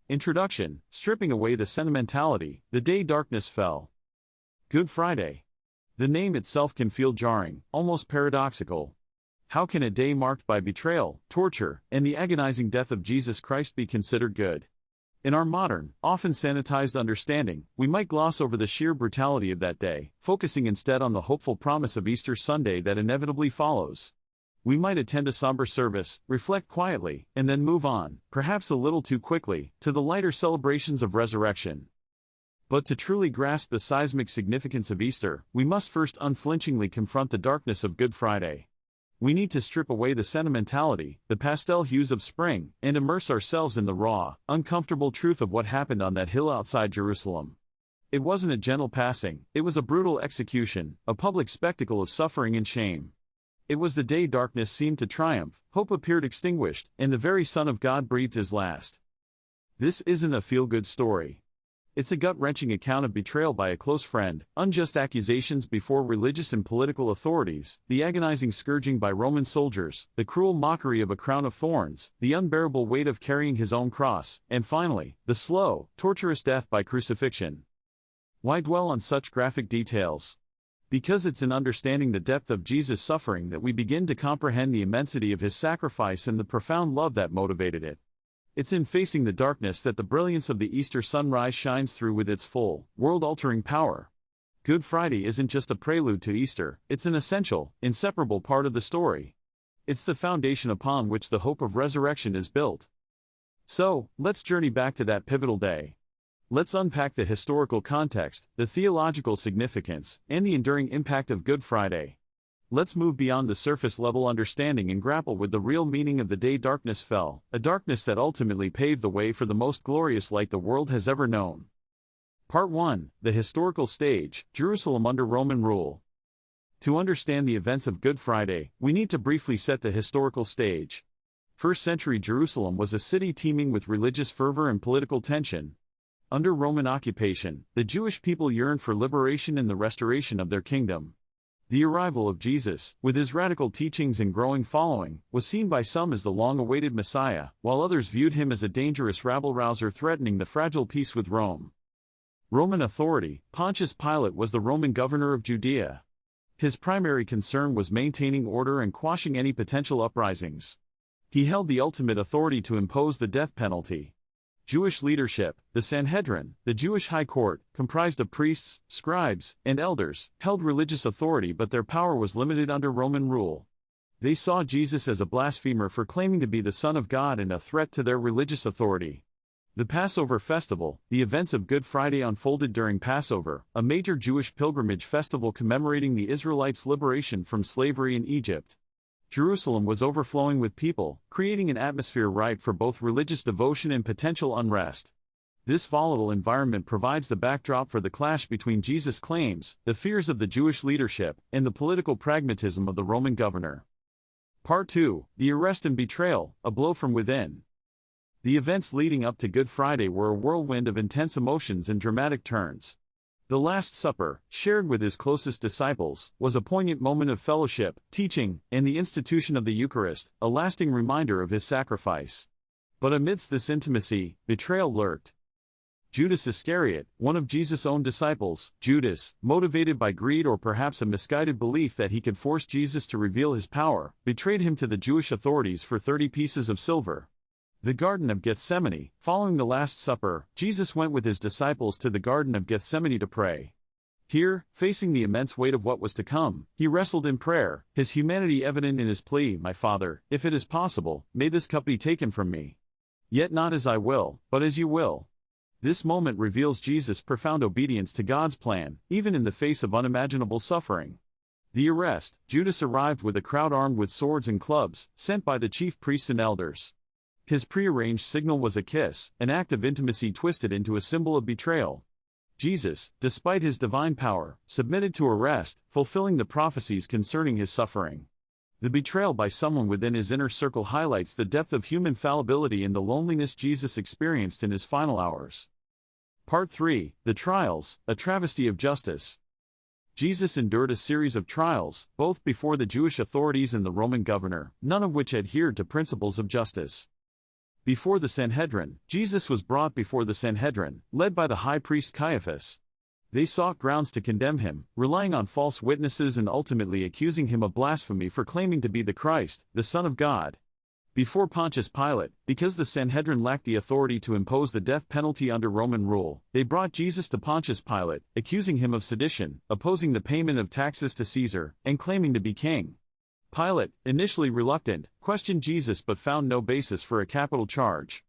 Introduction, stripping away the sentimentality, the day darkness fell. Good Friday. The name itself can feel jarring, almost paradoxical. How can a day marked by betrayal, torture, and the agonizing death of Jesus Christ be considered good? In our modern, often sanitized understanding, we might gloss over the sheer brutality of that day, focusing instead on the hopeful promise of Easter Sunday that inevitably follows. We might attend a somber service, reflect quietly, and then move on, perhaps a little too quickly, to the lighter celebrations of resurrection. But to truly grasp the seismic significance of Easter, we must first unflinchingly confront the darkness of Good Friday. We need to strip away the sentimentality, the pastel hues of spring, and immerse ourselves in the raw, uncomfortable truth of what happened on that hill outside Jerusalem. It wasn't a gentle passing, it was a brutal execution, a public spectacle of suffering and shame. It was the day darkness seemed to triumph, hope appeared extinguished, and the very Son of God breathed his last. This isn't a feel-good story. It's a gut-wrenching account of betrayal by a close friend, unjust accusations before religious and political authorities, the agonizing scourging by Roman soldiers, the cruel mockery of a crown of thorns, the unbearable weight of carrying his own cross, and finally, the slow, torturous death by crucifixion. Why dwell on such graphic details? Because it's in understanding the depth of Jesus' suffering that we begin to comprehend the immensity of his sacrifice and the profound love that motivated it. It's in facing the darkness that the brilliance of the Easter sunrise shines through with its full, world-altering power. Good Friday isn't just a prelude to Easter, it's an essential, inseparable part of the story. It's the foundation upon which the hope of resurrection is built. So, let's journey back to that pivotal day. Let's unpack the historical context, the theological significance, and the enduring impact of Good Friday. Let's move beyond the surface-level understanding and grapple with the real meaning of the day darkness fell, a darkness that ultimately paved the way for the most glorious light the world has ever known. Part 1, The Historical Stage, Jerusalem under Roman Rule. To understand the events of Good Friday, we need to briefly set the historical stage. First-century Jerusalem was a city teeming with religious fervor and political tension. Under Roman occupation, the Jewish people yearned for liberation and the restoration of their kingdom. The arrival of Jesus, with his radical teachings and growing following, was seen by some as the long-awaited Messiah, while others viewed him as a dangerous rabble-rouser threatening the fragile peace with Rome. Roman authority, Pontius Pilate was the Roman governor of Judea. His primary concern was maintaining order and quashing any potential uprisings. He held the ultimate authority to impose the death penalty. Jewish leadership, the Sanhedrin, the Jewish high court, comprised of priests, scribes, and elders, held religious authority, but their power was limited under Roman rule. They saw Jesus as a blasphemer for claiming to be the Son of God and a threat to their religious authority. The Passover festival, the events of Good Friday unfolded during Passover, a major Jewish pilgrimage festival commemorating the Israelites' liberation from slavery in Egypt. Jerusalem was overflowing with people, creating an atmosphere ripe for both religious devotion and potential unrest. This volatile environment provides the backdrop for the clash between Jesus' claims, the fears of the Jewish leadership, and the political pragmatism of the Roman governor. Part 2, The Arrest and Betrayal, a Blow from Within. The events leading up to Good Friday were a whirlwind of intense emotions and dramatic turns. The Last Supper, shared with his closest disciples, was a poignant moment of fellowship, teaching, and the institution of the Eucharist, a lasting reminder of his sacrifice. But amidst this intimacy, betrayal lurked. Judas Iscariot, one of Jesus' own disciples, Judas, motivated by greed or perhaps a misguided belief that he could force Jesus to reveal his power, betrayed him to the Jewish authorities for 30 pieces of silver. The Garden of Gethsemane. Following the Last Supper, Jesus went with his disciples to the Garden of Gethsemane to pray. Here, facing the immense weight of what was to come, he wrestled in prayer, his humanity evident in his plea, "My Father, if it is possible, may this cup be taken from me. Yet not as I will, but as you will." This moment reveals Jesus' profound obedience to God's plan, even in the face of unimaginable suffering. The arrest. Judas arrived with a crowd armed with swords and clubs, sent by the chief priests and elders. His prearranged signal was a kiss, an act of intimacy twisted into a symbol of betrayal. Jesus, despite his divine power, submitted to arrest, fulfilling the prophecies concerning his suffering. The betrayal by someone within his inner circle highlights the depth of human fallibility and the loneliness Jesus experienced in his final hours. Part 3, The Trials, a Travesty of Justice. Jesus endured a series of trials, both before the Jewish authorities and the Roman governor, none of which adhered to principles of justice. Before the Sanhedrin, Jesus was brought before the Sanhedrin, led by the high priest Caiaphas. They sought grounds to condemn him, relying on false witnesses and ultimately accusing him of blasphemy for claiming to be the Christ, the Son of God. Before Pontius Pilate, because the Sanhedrin lacked the authority to impose the death penalty under Roman rule, they brought Jesus to Pontius Pilate, accusing him of sedition, opposing the payment of taxes to Caesar, and claiming to be king. Pilate, initially reluctant, questioned Jesus but found no basis for a capital charge.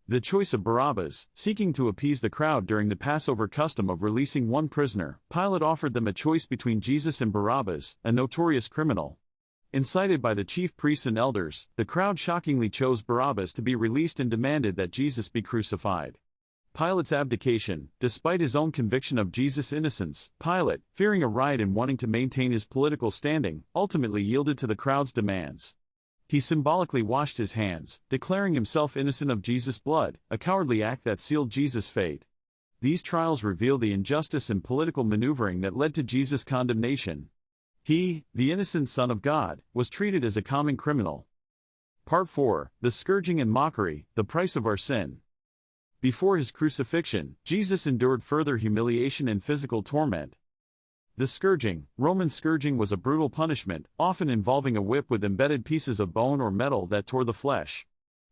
The choice of Barabbas, seeking to appease the crowd during the Passover custom of releasing one prisoner, Pilate offered them a choice between Jesus and Barabbas, a notorious criminal. Incited by the chief priests and elders, the crowd shockingly chose Barabbas to be released and demanded that Jesus be crucified. Pilate's abdication, despite his own conviction of Jesus' innocence, Pilate, fearing a riot and wanting to maintain his political standing, ultimately yielded to the crowd's demands. He symbolically washed his hands, declaring himself innocent of Jesus' blood, a cowardly act that sealed Jesus' fate. These trials reveal the injustice and political maneuvering that led to Jesus' condemnation. He, the innocent Son of God, was treated as a common criminal. Part 4, The Scourging and Mockery, the Price of Our Sin. Before his crucifixion, Jesus endured further humiliation and physical torment. The scourging, Roman scourging, was a brutal punishment, often involving a whip with embedded pieces of bone or metal that tore the flesh.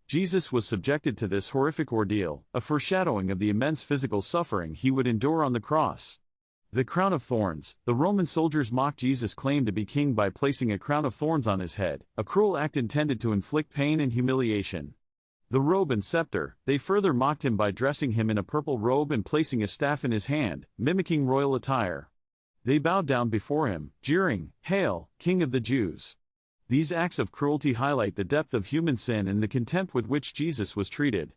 Jesus was subjected to this horrific ordeal, a foreshadowing of the immense physical suffering he would endure on the cross. The crown of thorns, the Roman soldiers mocked Jesus' claim to be king by placing a crown of thorns on his head, a cruel act intended to inflict pain and humiliation. The robe and scepter, they further mocked him by dressing him in a purple robe and placing a staff in his hand, mimicking royal attire. They bowed down before him, jeering, "Hail, King of the Jews!" These acts of cruelty highlight the depth of human sin and the contempt with which Jesus was treated.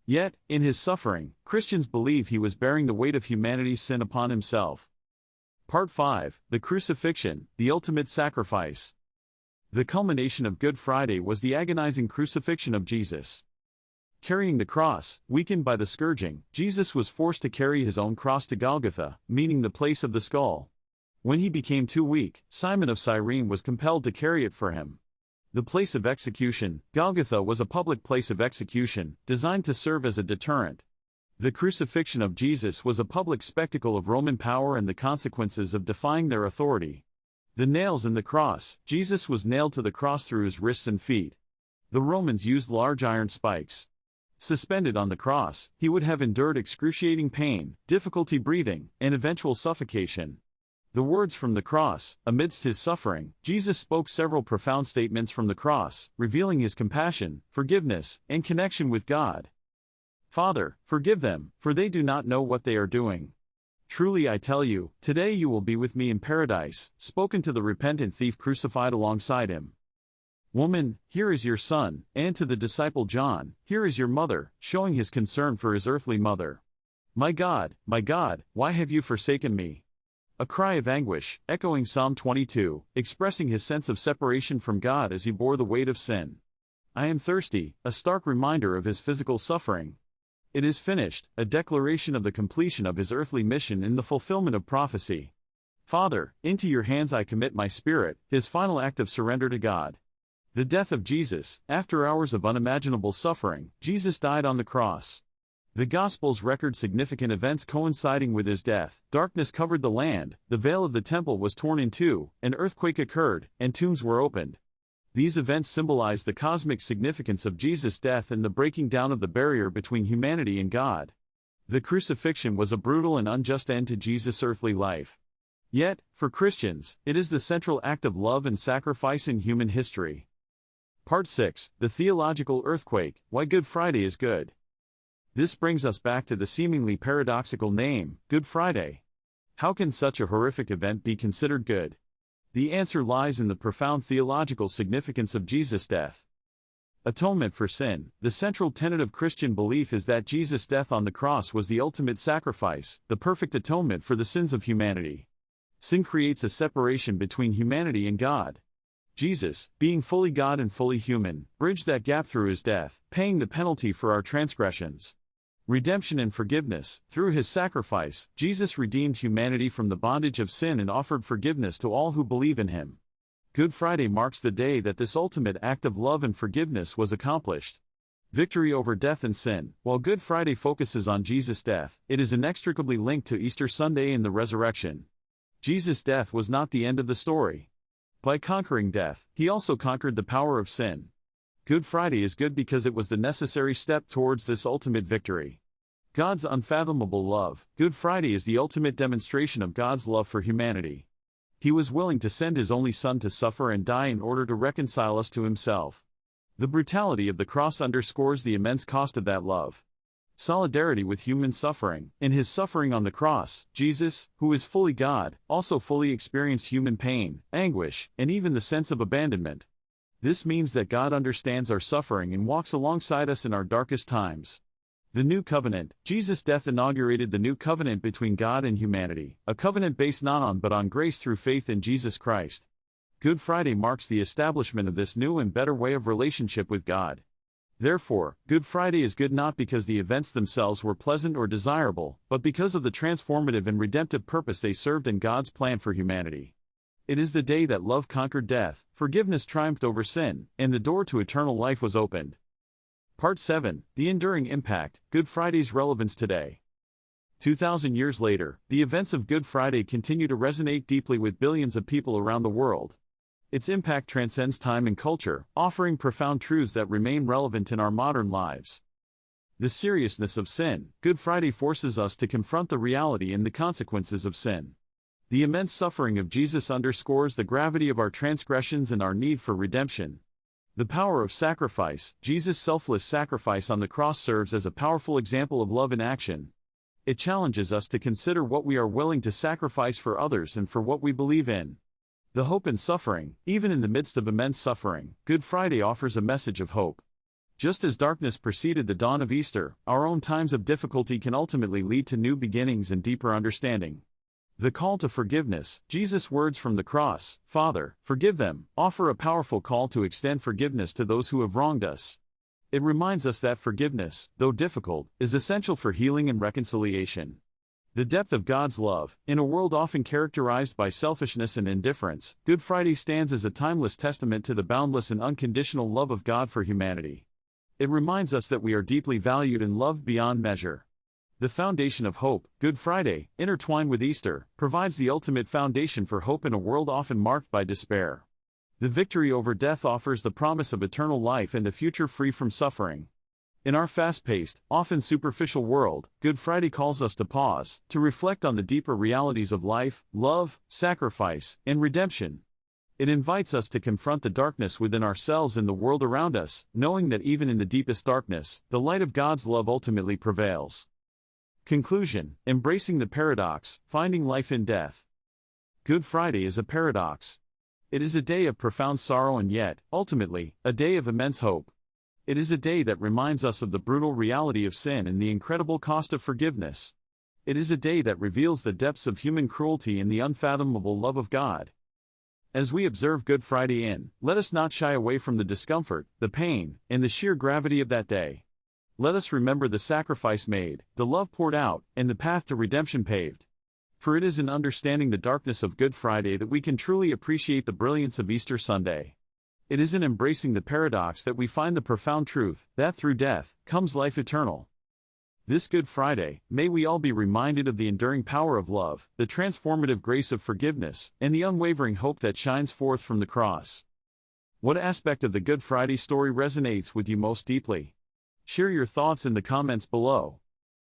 Yet, in his suffering, Christians believe he was bearing the weight of humanity's sin upon himself. Part 5, The Crucifixion, the Ultimate Sacrifice. The culmination of Good Friday was the agonizing crucifixion of Jesus. Carrying the cross, weakened by the scourging, Jesus was forced to carry his own cross to Golgotha, meaning the place of the skull. When he became too weak, Simon of Cyrene was compelled to carry it for him. The place of execution, Golgotha, was a public place of execution, designed to serve as a deterrent. The crucifixion of Jesus was a public spectacle of Roman power and the consequences of defying their authority. The nails in the cross, Jesus was nailed to the cross through his wrists and feet. The Romans used large iron spikes. Suspended on the cross, he would have endured excruciating pain, difficulty breathing, and eventual suffocation. The words from the cross, amidst his suffering, Jesus spoke several profound statements from the cross, revealing his compassion, forgiveness, and connection with God. "Father, forgive them, for they do not know what they are doing. Truly I tell you, today you will be with me in paradise," spoken to the repentant thief crucified alongside him. "Woman, here is your son," and to the disciple John, "Here is your mother," showing his concern for his earthly mother. my God, why have you forsaken me?" A cry of anguish, echoing Psalm 22, expressing his sense of separation from God as he bore the weight of sin. "I am thirsty," a stark reminder of his physical suffering. "It is finished," a declaration of the completion of his earthly mission in the fulfillment of prophecy. "Father, into your hands I commit my spirit," his final act of surrender to God. The death of Jesus, after hours of unimaginable suffering, Jesus died on the cross. The Gospels record significant events coinciding with his death. Darkness covered the land, the veil of the temple was torn in two, an earthquake occurred, and tombs were opened. These events symbolize the cosmic significance of Jesus' death and the breaking down of the barrier between humanity and God. The crucifixion was a brutal and unjust end to Jesus' earthly life. Yet, for Christians, it is the central act of love and sacrifice in human history. Part 6, The Theological Earthquake, Why Good Friday is Good. This brings us back to the seemingly paradoxical name, Good Friday. How can such a horrific event be considered good? The answer lies in the profound theological significance of Jesus' death. Atonement for sin. The central tenet of Christian belief is that Jesus' death on the cross was the ultimate sacrifice, the perfect atonement for the sins of humanity. Sin creates a separation between humanity and God. Jesus, being fully God and fully human, bridged that gap through his death, paying the penalty for our transgressions. Redemption and forgiveness. Through his sacrifice, Jesus redeemed humanity from the bondage of sin and offered forgiveness to all who believe in him. Good Friday marks the day that this ultimate act of love and forgiveness was accomplished. Victory over death and sin. While Good Friday focuses on Jesus' death, it is inextricably linked to Easter Sunday and the resurrection. Jesus' death was not the end of the story. By conquering death, he also conquered the power of sin. Good Friday is good because it was the necessary step towards this ultimate victory. God's unfathomable love. Good Friday is the ultimate demonstration of God's love for humanity. He was willing to send his only Son to suffer and die in order to reconcile us to himself. The brutality of the cross underscores the immense cost of that love. Solidarity with human suffering. In his suffering on the cross, Jesus, who is fully God, also fully experienced human pain, anguish, and even the sense of abandonment. This means that God understands our suffering and walks alongside us in our darkest times. The New Covenant. Jesus' death inaugurated the new covenant between God and humanity, a covenant based not on but on grace through faith in Jesus Christ. Good Friday marks the establishment of this new and better way of relationship with God. Therefore, Good Friday is good not because the events themselves were pleasant or desirable, but because of the transformative and redemptive purpose they served in God's plan for humanity. It is the day that love conquered death, forgiveness triumphed over sin, and the door to eternal life was opened. Part 7. The Enduring Impact. Good Friday's Relevance Today. 2,000 years later, the events of Good Friday continue to resonate deeply with billions of people around the world. Its impact transcends time and culture, offering profound truths that remain relevant in our modern lives. The seriousness of sin. Good Friday forces us to confront the reality and the consequences of sin. The immense suffering of Jesus underscores the gravity of our transgressions and our need for redemption. The power of sacrifice. Jesus' selfless sacrifice on the cross serves as a powerful example of love in action. It challenges us to consider what we are willing to sacrifice for others and for what we believe in. The hope in suffering. Even in the midst of immense suffering, Good Friday offers a message of hope. Just as darkness preceded the dawn of Easter, our own times of difficulty can ultimately lead to new beginnings and deeper understanding. The call to forgiveness. Jesus' words from the cross, "Father, forgive them," offer a powerful call to extend forgiveness to those who have wronged us. It reminds us that forgiveness, though difficult, is essential for healing and reconciliation. The depth of God's love. In a world often characterized by selfishness and indifference, Good Friday stands as a timeless testament to the boundless and unconditional love of God for humanity. It reminds us that we are deeply valued and loved beyond measure. The foundation of hope. Good Friday, intertwined with Easter, provides the ultimate foundation for hope in a world often marked by despair. The victory over death offers the promise of eternal life and a future free from suffering. In our fast-paced, often superficial world, Good Friday calls us to pause, to reflect on the deeper realities of life, love, sacrifice, and redemption. It invites us to confront the darkness within ourselves and the world around us, knowing that even in the deepest darkness, the light of God's love ultimately prevails. Conclusion. Embracing the paradox, finding life in death. Good Friday is a paradox. It is a day of profound sorrow and yet, ultimately, a day of immense hope. It is a day that reminds us of the brutal reality of sin and the incredible cost of forgiveness. It is a day that reveals the depths of human cruelty and the unfathomable love of God. As we observe Good Friday let us not shy away from the discomfort, the pain, and the sheer gravity of that day. Let us remember the sacrifice made, the love poured out, and the path to redemption paved. For it is in understanding the darkness of Good Friday that we can truly appreciate the brilliance of Easter Sunday. It is in embracing the paradox that we find the profound truth, that through death, comes life eternal. This Good Friday, may we all be reminded of the enduring power of love, the transformative grace of forgiveness, and the unwavering hope that shines forth from the cross. What aspect of the Good Friday story resonates with you most deeply? Share your thoughts in the comments below.